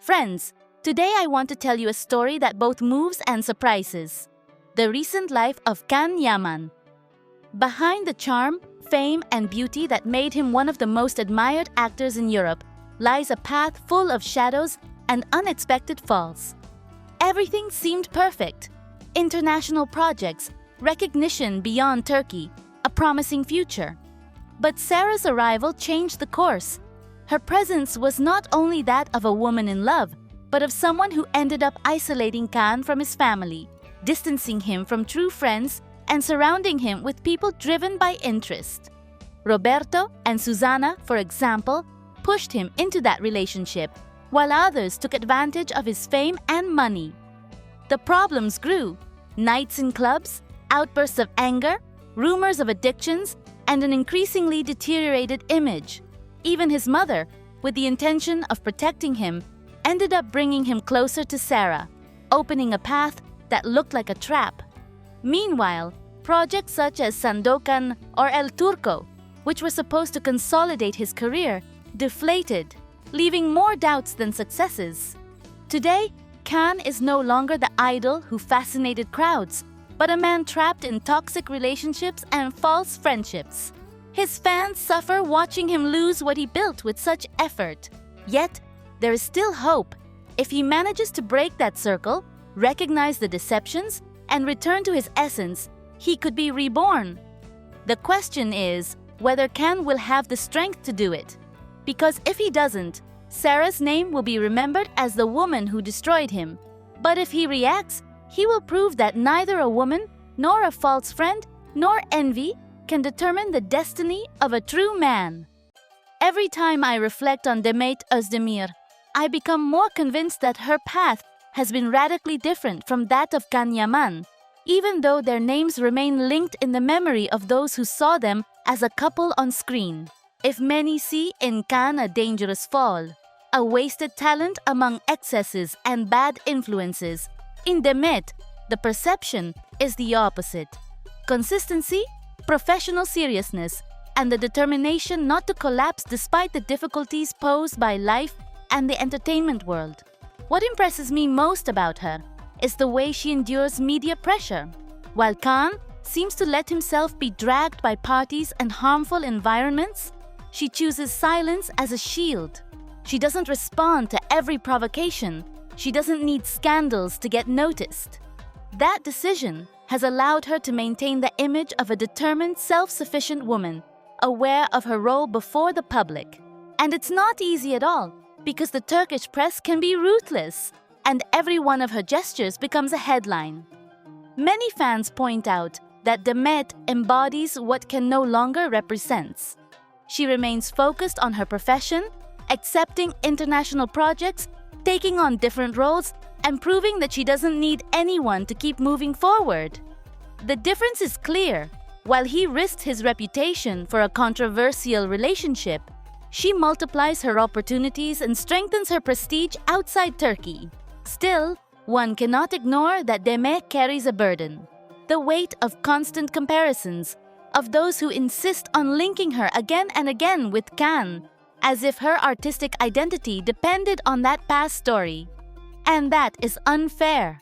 Friends, today I want to tell you a story that both moves and surprises. The recent life of Yaman. Behind the charm, fame, and beauty that made him one of the most admired actors in Europe lies a path full of shadows and unexpected falls. Everything seemed perfect. International projects, recognition beyond Turkey, a promising future. But Sara's arrival changed the course. Her presence was not only that of a woman in love, but of someone who ended up isolating Can from his family, distancing him from true friends, and surrounding him with people driven by interest. Roberto and Susanna, for example, pushed him into that relationship, while others took advantage of his fame and money. The problems grew: nights in clubs, outbursts of anger, rumors of addictions, and an increasingly deteriorated image. Even his mother, with the intention of protecting him, ended up bringing him closer to Sara, opening a path that looked like a trap. Meanwhile, projects such as Sandokan or El Turco, which were supposed to consolidate his career, deflated, leaving more doubts than successes. Today, Can is no longer the idol who fascinated crowds, but a man trapped in toxic relationships and false friendships. His fans suffer watching him lose what he built with such effort. Yet, there is still hope. If he manages to break that circle, recognize the deceptions, and return to his essence, he could be reborn. The question is whether Can will have the strength to do it. Because if he doesn't, Sara's name will be remembered as the woman who destroyed him. But if he reacts, he will prove that neither a woman, nor a false friend, nor envy can determine the destiny of a true man. Every time I reflect on Demet Özdemir, I become more convinced that her path has been radically different from that of Yaman, even though their names remain linked in the memory of those who saw them as a couple on screen. If many see in Can a dangerous fall, a wasted talent among excesses and bad influences, in Demet, the perception is the opposite. Consistency, professional seriousness, and the determination not to collapse despite the difficulties posed by life and the entertainment world. What impresses me most about her is the way she endures media pressure. While Can seems to let himself be dragged by parties and harmful environments, she chooses silence as a shield. She doesn't respond to every provocation. She doesn't need scandals to get noticed. That decision has allowed her to maintain the image of a determined, self-sufficient woman, aware of her role before the public. And it's not easy at all, because the Turkish press can be ruthless, and every one of her gestures becomes a headline. Many fans point out that Demet embodies what Can no longer represents. She remains focused on her profession, accepting international projects, taking on different roles, and proving that she doesn't need anyone to keep moving forward. The difference is clear. While he risked his reputation for a controversial relationship, she multiplies her opportunities and strengthens her prestige outside Turkey. Still, one cannot ignore that Demet carries a burden: the weight of constant comparisons, of those who insist on linking her again and again with Can, as if her artistic identity depended on that past story. And that is unfair.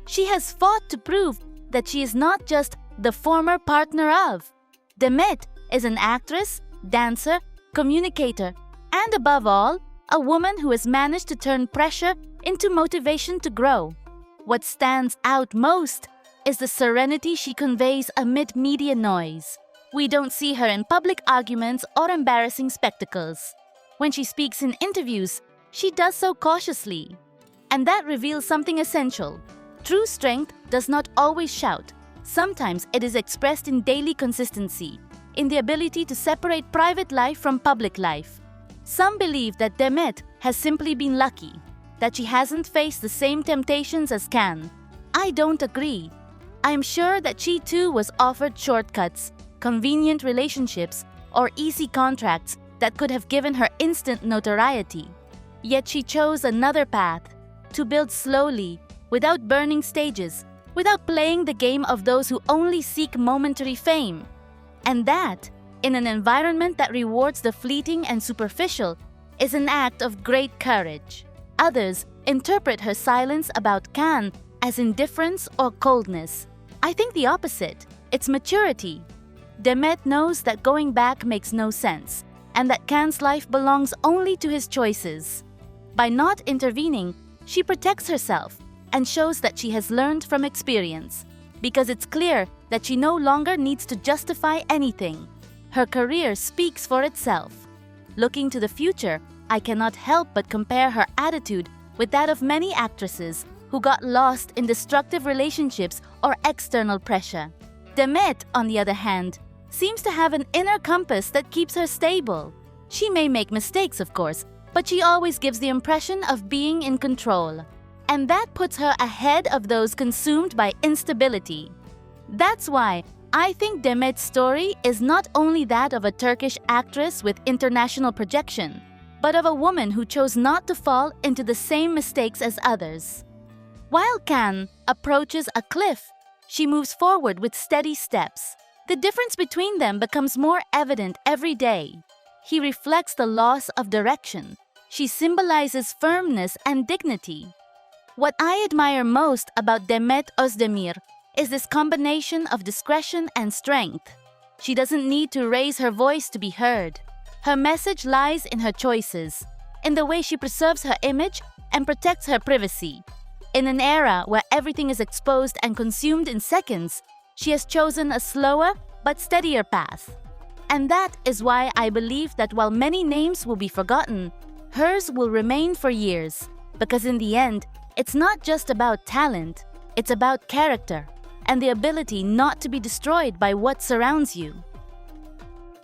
She has fought to prove that she is not just the former partner of. Demet is an actress, dancer, communicator, and above all, a woman who has managed to turn pressure into motivation to grow. What stands out most is the serenity she conveys amid media noise. We don't see her in public arguments or embarrassing spectacles. When she speaks in interviews, she does so cautiously. And that reveals something essential. True strength does not always shout. Sometimes it is expressed in daily consistency, in the ability to separate private life from public life. Some believe that Demet has simply been lucky, that she hasn't faced the same temptations as Can. I don't agree. I am sure that she too was offered shortcuts, convenient relationships, or easy contracts that could have given her instant notoriety. Yet she chose another path: to build slowly, without burning stages, without playing the game of those who only seek momentary fame. And that, in an environment that rewards the fleeting and superficial, is an act of great courage. Others interpret her silence about Can as indifference or coldness. I think the opposite. It's maturity. Demet knows that going back makes no sense, and that Can's life belongs only to his choices. By not intervening, she protects herself and shows that she has learned from experience, because it's clear that she no longer needs to justify anything. Her career speaks for itself. Looking to the future, I cannot help but compare her attitude with that of many actresses who got lost in destructive relationships or external pressure. Demet, on the other hand, seems to have an inner compass that keeps her stable. She may make mistakes, of course, but she always gives the impression of being in control. And that puts her ahead of those consumed by instability. That's why I think Demet's story is not only that of a Turkish actress with international projection, but of a woman who chose not to fall into the same mistakes as others. While Can approaches a cliff, she moves forward with steady steps. The difference between them becomes more evident every day. He reflects the loss of direction. She symbolizes firmness and dignity. What I admire most about Demet Özdemir is this combination of discretion and strength. She doesn't need to raise her voice to be heard. Her message lies in her choices, in the way she preserves her image and protects her privacy. In an era where everything is exposed and consumed in seconds, she has chosen a slower but steadier path. And that is why I believe that while many names will be forgotten, hers will remain for years. Because in the end, it's not just about talent, it's about character and the ability not to be destroyed by what surrounds you.